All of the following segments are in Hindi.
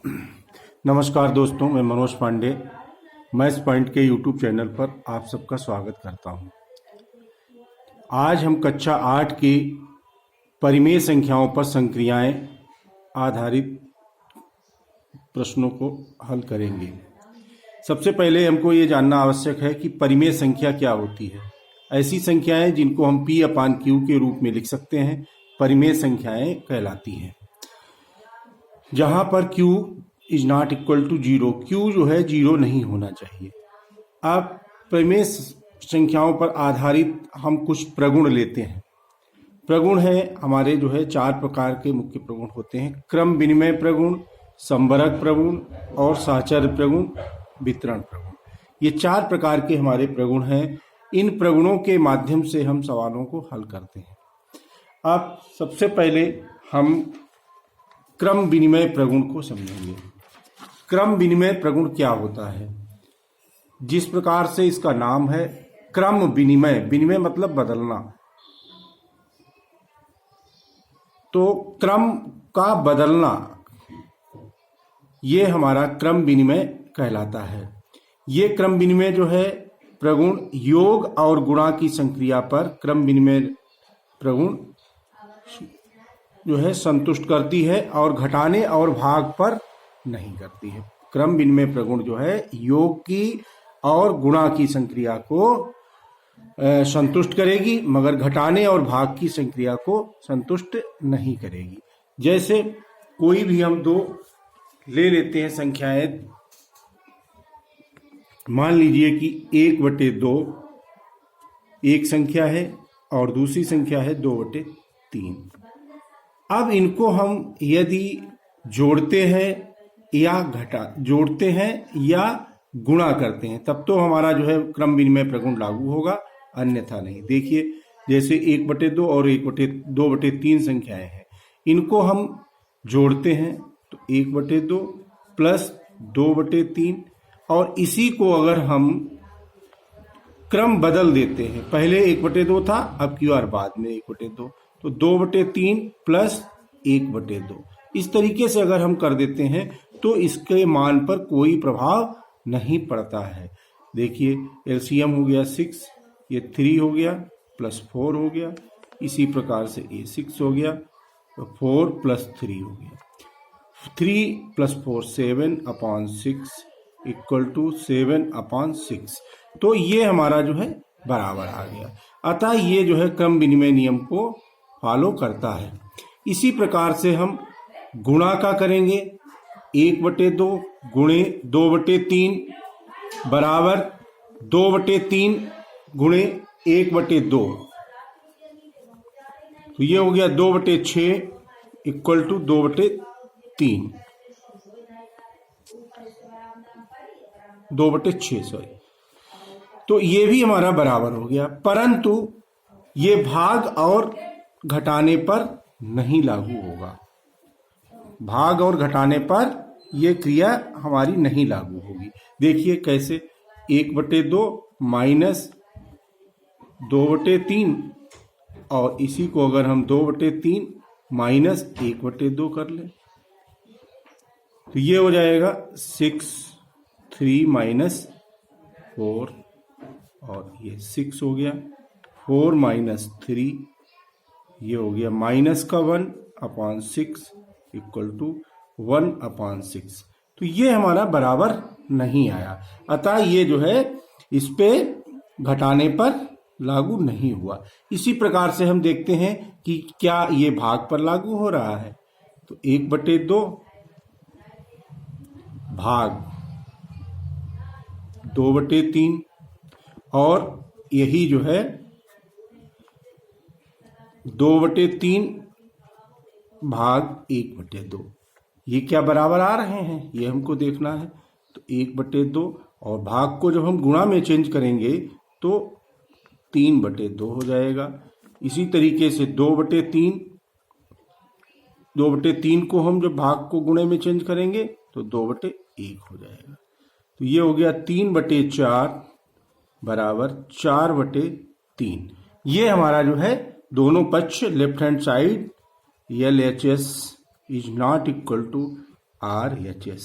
नमस्कार दोस्तों, मैं मनोज पांडे मैथ्स पॉइंट के यूट्यूब चैनल पर आप सबका स्वागत करता हूं। आज हम कक्षा 8 की परिमेय संख्याओं पर संक्रियाएं आधारित प्रश्नों को हल करेंगे। सबसे पहले हमको ये जानना आवश्यक है कि परिमेय संख्या क्या होती है। ऐसी संख्याएं जिनको हम P/Q के रूप में लिख सकते हैं परिमेय संख्याएं कहलाती हैं। जहां पर Q is not equal to 0, Q जो है 0 नहीं होना चाहिए। अब परिमेय संख्याओं पर आधारित हम कुछ प्रगुण लेते हैं। प्रगुण है हमारे जो है 4 प्रकार के मुख्य प्रगुण होते हैं: क्रम विनिमय प्रगुण, संबरक प्रगुण और साहचर्य प्रगुण, वितरण प्रगुण। ये 4 प्रकार के हमारे प्रगुण हैं। इन प्रगुणों के माध्यम से हम सवालों को हल करते हैं। अब सबसे पहले हम क्रम विनिमय प्रगुण को समझेंगे। क्रम विनिमय प्रगुण क्या होता है? जिस प्रकार से इसका नाम है क्रम विनिमय, विनिमय मतलब बदलना, तो क्रम का बदलना ये हमारा क्रम विनिमय कहलाता है। ये क्रम विनिमय जो है प्रगुण योग और गुणा की संक्रिया पर क्रम विनिमय प्रगुण जो है संतुष्ट करती है और घटाने और भाग पर नहीं करती है। क्रम विनिमय प्रगुण जो है योग की और गुणा की संक्रिया को संतुष्ट करेगी, मगर घटाने और भाग की संक्रिया को संतुष्ट नहीं करेगी। जैसे कोई भी हम दो ले लेते हैं संख्याएं। मान लीजिए कि 1/2 एक संख्या है और दूसरी संख्या है 2/3। अब इनको हम यदि जोड़ते हैं या गुणा करते हैं तब तो हमारा जो है क्रम विनिमय प्रगुण लागू होगा, अन्यथा नहीं। देखिए जैसे 1/2 और 2/3 संख्याएं हैं, इनको हम जोड़ते हैं तो 1/2 प्लस 2/3, और इसी को अगर हम क्रम बदल देते हैं, पहले 1/2 था, अब की बार बाद में 1/2, तो 2/3 प्लस 1/2। इस तरीके से अगर हम कर देते हैं तो इसके मान पर कोई प्रभाव नहीं पड़ता है। देखिए एलसीएम हो गया 6, ये 3 हो गया प्लस 4 हो गया, इसी प्रकार से ये 6 हो गया, 4 प्लस 3 हो गया, 3 प्लस 4 7/6 इक्वल टू 7/6। तो ये हमारा जो है बराबर आ गया। अतः ये जो है क्रम विनिमय नियम को फॉलो करता है। इसी प्रकार से हम गुणा का करेंगे। 1/2 गुणे 2/3 बराबर 2/3 गुणे 1/2, तो ये हो गया 2/6 इक्वल टू 2/3, 2/6 सॉरी। तो ये भी हमारा बराबर हो गया, परंतु ये भाग और घटाने पर नहीं लागू होगा। भाग और घटाने पर यह क्रिया हमारी नहीं लागू होगी। देखिए कैसे, 1/2 माइनस 2/3, और इसी को अगर हम 2/3 माइनस 1/2 कर लें तो ये हो जाएगा 6, 3 माइनस 4, और ये 6 हो गया, 4 माइनस 3, ये हो गया माइनस का 1/6 इक्वल टू 1/6। तो ये हमारा बराबर नहीं आया, अतः ये जो है इस पे घटाने पर लागू नहीं हुआ। इसी प्रकार से हम देखते हैं कि क्या ये भाग पर लागू हो रहा है। तो 1/2 भाग 2/3, और यही जो है 2/3 भाग 1/2, ये क्या बराबर आ रहे हैं, ये हमको देखना है। तो 1/2 और भाग को जब हम गुणा में चेंज करेंगे तो 3/2 हो जाएगा। इसी तरीके से 2/3 को हम जब भाग को गुणे में चेंज करेंगे तो 2/1 हो जाएगा। तो ये हो गया 3/4 बराबर 4/3। ये हमारा जो है दोनों पक्ष left hand side LHS is not equal to RHS।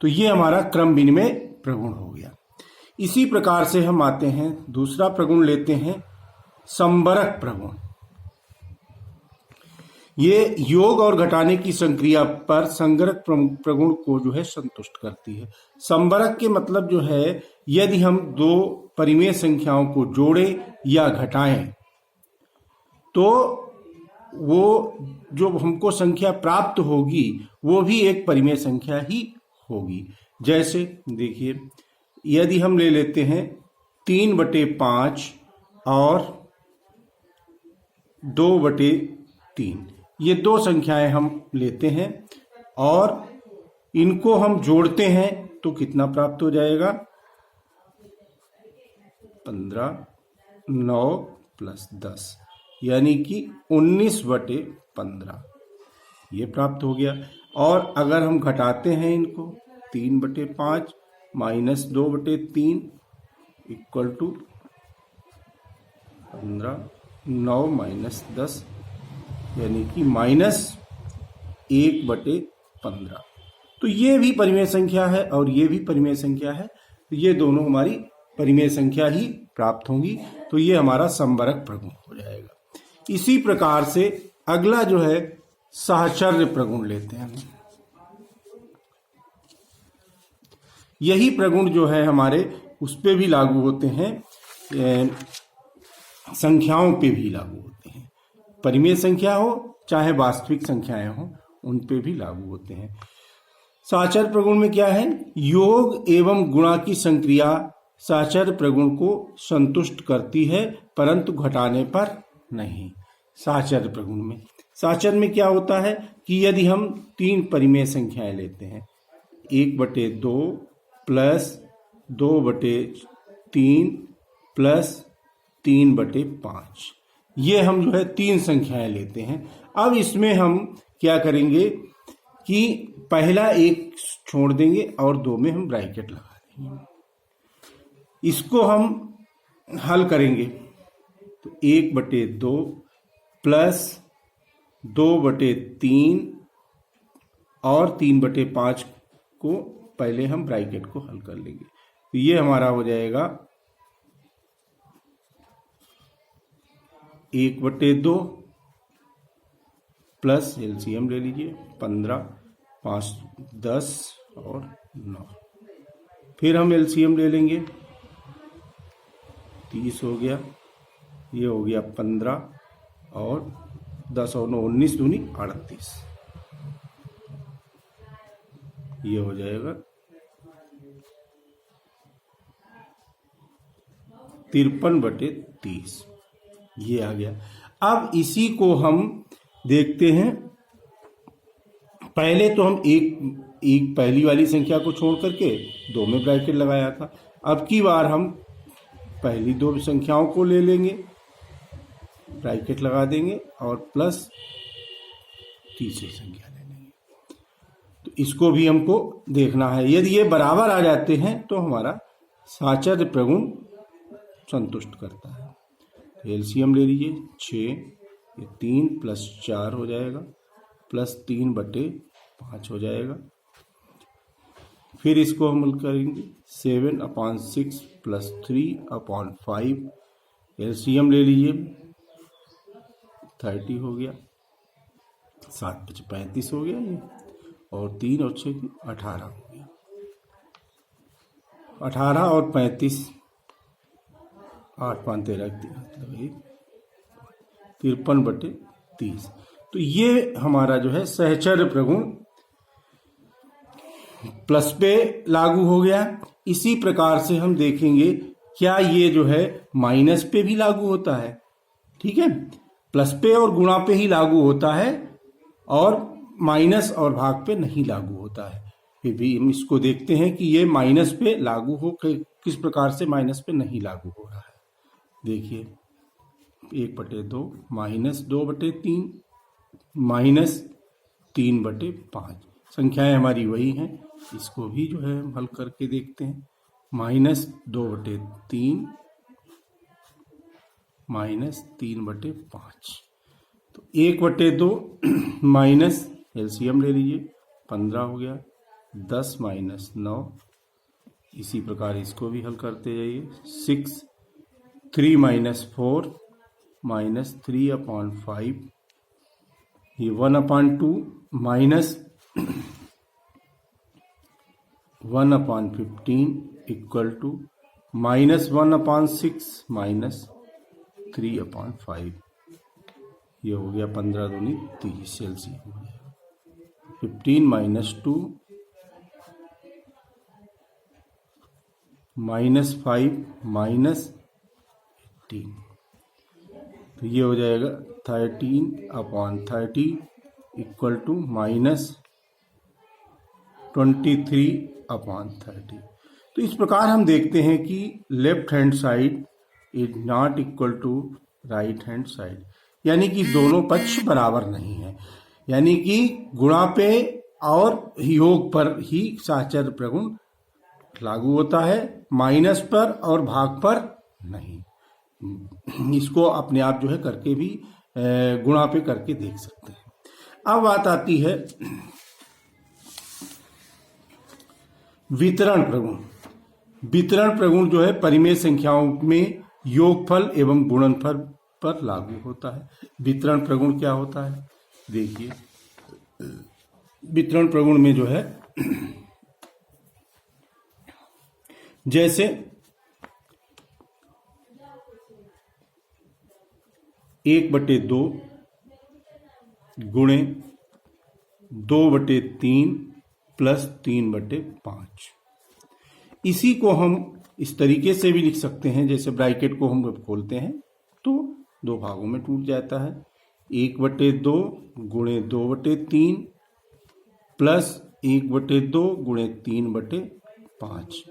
तो ये हमारा क्रम विनिमय प्रगुण हो गया। इसी प्रकार से हम आते हैं, दूसरा प्रगुण लेते हैं संबरक प्रगुण। ये योग और घटाने की संक्रिया पर संगरक प्रगुण को जो है संतुष्ट करती है। संबरक के मतलब जो है, यदि हम दो परिमेय संख्याओं को जोड़ें या घटाएं तो वो जो हमको संख्या प्राप्त होगी वो भी एक परिमेय संख्या ही होगी। जैसे देखिए, यदि हम ले लेते हैं 3/5 और 2/3, ये दो संख्याएं हम लेते हैं और इनको हम जोड़ते हैं तो कितना प्राप्त हो जाएगा? 15, 9 + 10 यानी कि 19/15 ये प्राप्त हो गया। और अगर हम घटाते हैं इनको, 3/5 - 2/3 = 15, 9 - 10 यानी कि -1/15। तो ये भी परिमेय संख्या है और ये भी परिमेय संख्या है, तो ये दोनों हमारी परिमेय संख्या ही प्राप्त होंगी। तो ये हमारा संबरक प्रगुण हो जाएगा। इसी प्रकार से अगला जो है साहचर्य प्रगुण लेते हैं। यही प्रगुण जो है हमारे उस पे भी लागू होते हैं, संख्याओं पे भी लागू होते हैं। परिमेय संख्या हो चाहे वास्तविक संख्याएं हो, उन पे भी लागू होते हैं। साहचर्य प्रगुण में क्या है? योग एवं गुणा की संक्रिया साहचर्य प्रगुण को संतुष्ट करती है परंतु घटाने पर नहीं। साहचर्य प्रगुण में, साहचर्य में क्या होता है कि यदि हम 3 परिमेय संख्याएं लेते हैं, 1/2 + 2/3 + 3/5, ये हम जो है 3 संख्याएं लेते हैं। अब इसमें हम क्या करेंगे कि पहला एक छोड़ देंगे और 2 में हम ब्रैकेट लगा देंगे। इसको हम हल करेंगे तो 1/2 + 2/3 और 3/5 को पहले हम ब्रैकेट को हल कर लेंगे। तो ये हमारा हो जाएगा 1/2 प्लस एलसीएम ले लीजिए 15, 5, 10 और 9। फिर हम एलसीएम ले लेंगे, 30 हो गया, ये हो गया 15 और 10 और 9 19 दूनी 38, ये हो जाएगा 53/30, ये आ गया। अब इसी को हम देखते हैं। पहले तो हम एक पहली वाली संख्या को छोड़ करके 2 में ब्रैकेट लगाया था। अब की बार हम पहली 2 संख्याओं को ले लेंगे, ब्रैकेट लगा देंगे और प्लस तीसरी संख्या ले लेंगे। तो इसको भी हमको देखना है। यदि ये बराबर आ जाते हैं तो हमारा साहचर्य प्रगुण संतुष्ट करता है। तो एलसीएम ले लीजिए 6, ये 3 + 4 हो जाएगा, प्लस 3/5 हो जाएगा। फिर इसको हम हल करेंगे 7/6 + 3/5, एलसीएम ले लीजिए 30 हो गया, 7 × 5 = 35 हो गया ये, और 3 और 6 = 18 हो गया। 18 और 35, 8 × 5 = 13, 53/30। तो ये हमारा जो है सहचर्य प्रगुण प्लस पे लागू हो गया। इसी प्रकार से हम देखेंगे क्या ये जो है माइनस पे भी लागू होता है। ठीक है, प्लस पे और गुणा पे ही लागू होता है और माइनस और भाग पे नहीं लागू होता है। फिर भी हम इसको देखते हैं कि ये माइनस पे लागू हो, किस प्रकार से माइनस पे नहीं लागू हो रहा है। देखिए 1/2 - 2/3 - 3/5, संख्याएं हमारी वही हैं। इसको भी जो है हम हल करके देखते हैं। -2/3 -3/5, तो 1/2 माइनस एलसीएम ले लीजिए 15 हो गया, 10 माइनस 9, इसी प्रकार इसको भी हल करते जाइए। 6, 3 माइनस 4 माइनस 3/5, ये 1/2 minus 1/15 equal to minus 1/6 minus 3/5, ये हो गया 15 दूनी 30, एलसीएम हो गया 15 माइनस 2 माइनस 5 माइनस 18, तो ये हो जाएगा 13/30 इक्वल टू माइनस 23/30। तो इस प्रकार हम देखते हैं कि left hand side is not equal to right hand side, यानी कि दोनों पक्ष बराबर नहीं है, यानी कि गुणा पे और योग पर ही साहचर्य प्रगुण लागू होता है, माइनस पर और भाग पर नहीं। इसको अपने आप जो है करके भी गुणा पे करके देख सकते हैं। अब बात आती है वितरण प्रगुण। वितरण प्रगुण जो है परिमेय संख्याओं में योगफल एवं गुणनफल पर लागू होता है। वितरण प्रगुण क्या होता है देखिए, वितरण प्रगुण में जो है जैसे 1/2 गुणे 2/3 प्लस 3/5, इसी को हम इस तरीके से भी लिख सकते हैं, जैसे ब्रैकेट को हम खोलते हैं तो दो भागों में टूट जाता है। 1/2 गुणे 2/3 प्लस 1/2 गुणे 3/5,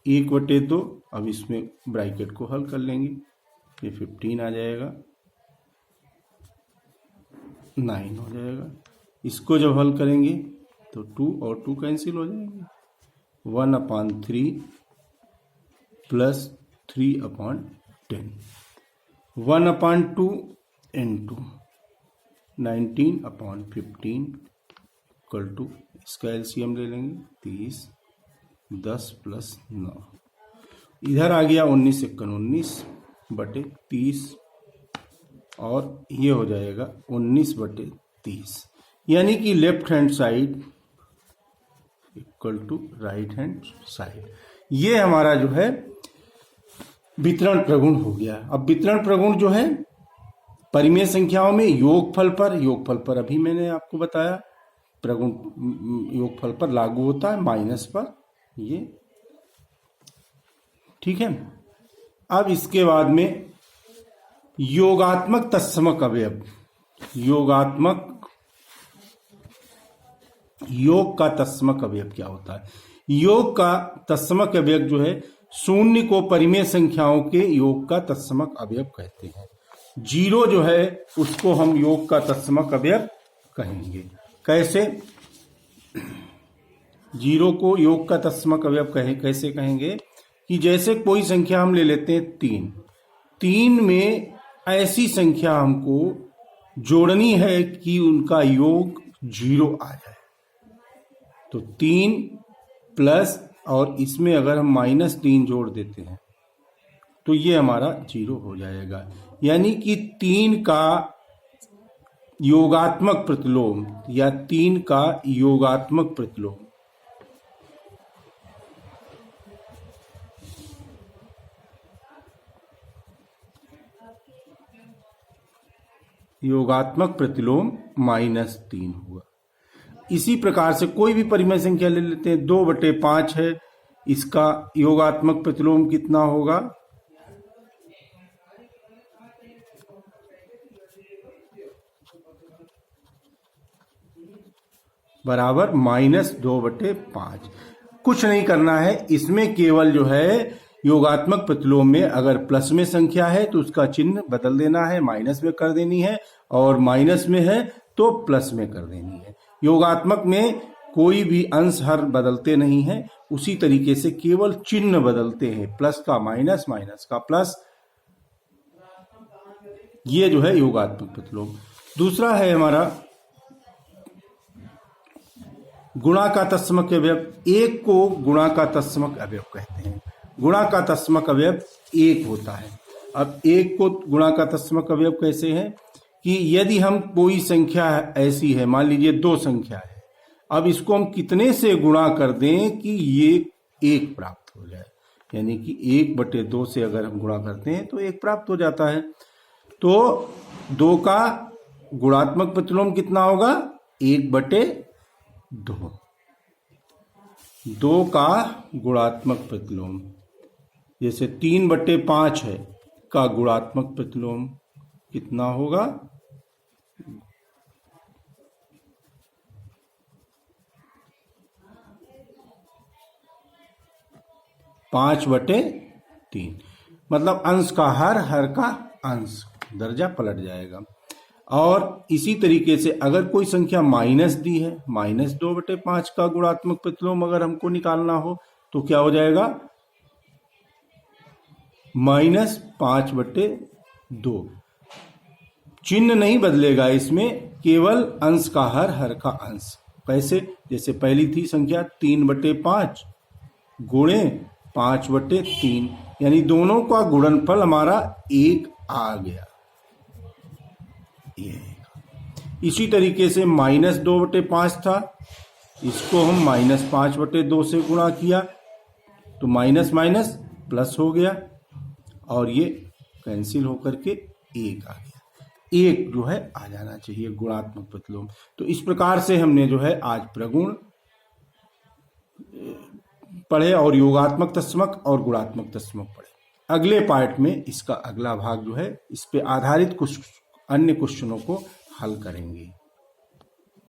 1/2, अब इसमें ब्रैकेट को हल कर लेंगे, ये 15 आ जाएगा, 9 हो जाएगा। इसको जब हल करेंगे तो 2 और 2 कैंसिल हो जाएंगे, 1/3 प्लस 3/10, 1/2 into 19/15 इक्वल टू, इसका एलसीएम ले लेंगे 30, 10 प्लस 9, इधर आ गया 19 × 19/30 और ये हो जाएगा 19/30, यानी कि left hand side equal to right hand side. ये हमारा जो है वितरण प्रगुण हो गया। अब वितरण प्रगुण जो है परिमेय संख्याओं में योगफल पर अभी मैंने आपको बताया प्रगुण योगफल पर लागू होता है, माइनस पर ये, ठीक है। अब इसके बाद में योगात्मक तत्समक अवयव, योग का तत्समक अवयव क्या होता है? योग का तत्समक अवयव जो है शून्य को परिमेय संख्याओं के योग का तत्समक अवयव कहते हैं। 0 जो है उसको हम योग का तत्समक अवयव कहेंगे। कैसे 0 को योग का तत्समक अवयव कैसे कहेंगे कि जैसे कोई संख्या हम ले लेते हैं 3 में ऐसी संख्या हमको जोड़नी है कि उनका योग 0 आ जाए, तो 3 प्लस और इसमें अगर हम -3 जोड़ देते हैं तो ये हमारा 0 हो जाएगा, यानी कि 3 का योगात्मक प्रतिलोम या 3 का योगात्मक प्रतिलोम, योगात्मक प्रतिलोम -3 हुआ। इसी प्रकार से कोई भी परिमेय संख्या ले लेते हैं, 2/5 है, इसका योगात्मक प्रतिलोम कितना होगा? बराबर -2/5। कुछ नहीं करना है, इसमें केवल जो है योगात्मक प्रतिलोम में अगर प्लस में संख्या है तो उसका चिन्ह बदल देना है, माइनस में कर देनी है, और माइनस में है तो प्लस में कर देनी है। योगात्मक में कोई भी अंश हर बदलते नहीं है, उसी तरीके से केवल चिन्ह बदलते हैं, प्लस का माइनस, माइनस का प्लस, ये जो है योगात्मक प्रतिलोम। दूसरा है हमारा गुणा का तत्समक अवयव, एक को गुणा का तत्समक अवयव कहते हैं। गुणा का तत्समक अवयव एक होता है। अब एक को गुणा का तत्समक अवयव कैसे है कि यदि हम कोई संख्या ऐसी है, मान लीजिए 2 संख्या है, अब इसको हम कितने से गुणा कर दें कि ये 1 प्राप्त हो जाए, यानी कि 1/2 से अगर हम गुणा करते हैं तो 1 प्राप्त हो जाता है। तो 2 का गुणात्मक प्रतिलोम कितना होगा? 1/2। 2 का गुणात्मक प्रतिलोम जैसे 3/5 है का गुणात्मक प्रतिलोम कितना होगा? 5/3। मतलब अंश का हर का अंश, दर्जा पलट जाएगा। और इसी तरीके से अगर कोई संख्या माइनस दी है, -2/5 का गुणात्मक प्रतिलोम अगर हमको निकालना हो तो क्या हो जाएगा? -5/2। चिन्ह नहीं बदलेगा इसमें, केवल अंश का हर का अंश। कैसे? जैसे पहली थी संख्या 3/5 गुणे 5/3, यानी दोनों का गुणनफल हमारा 1 आ गया। इसी तरीके से -2/5 था, इसको हम -5/2 से गुणा किया तो माइनस माइनस प्लस हो गया और ये कैंसिल होकर के 1 आ गया। 1 जो है आ जाना चाहिए गुणात्मक प्रतिलोम। तो इस प्रकार से हमने जो है आज प्रगुण पढ़े और योगात्मक तत्समक और गुणात्मक तत्समक पढ़े। अगले पार्ट में इसका अगला भाग जो है इस पे आधारित कुछ अन्य क्वेश्चनों को हल करेंगे।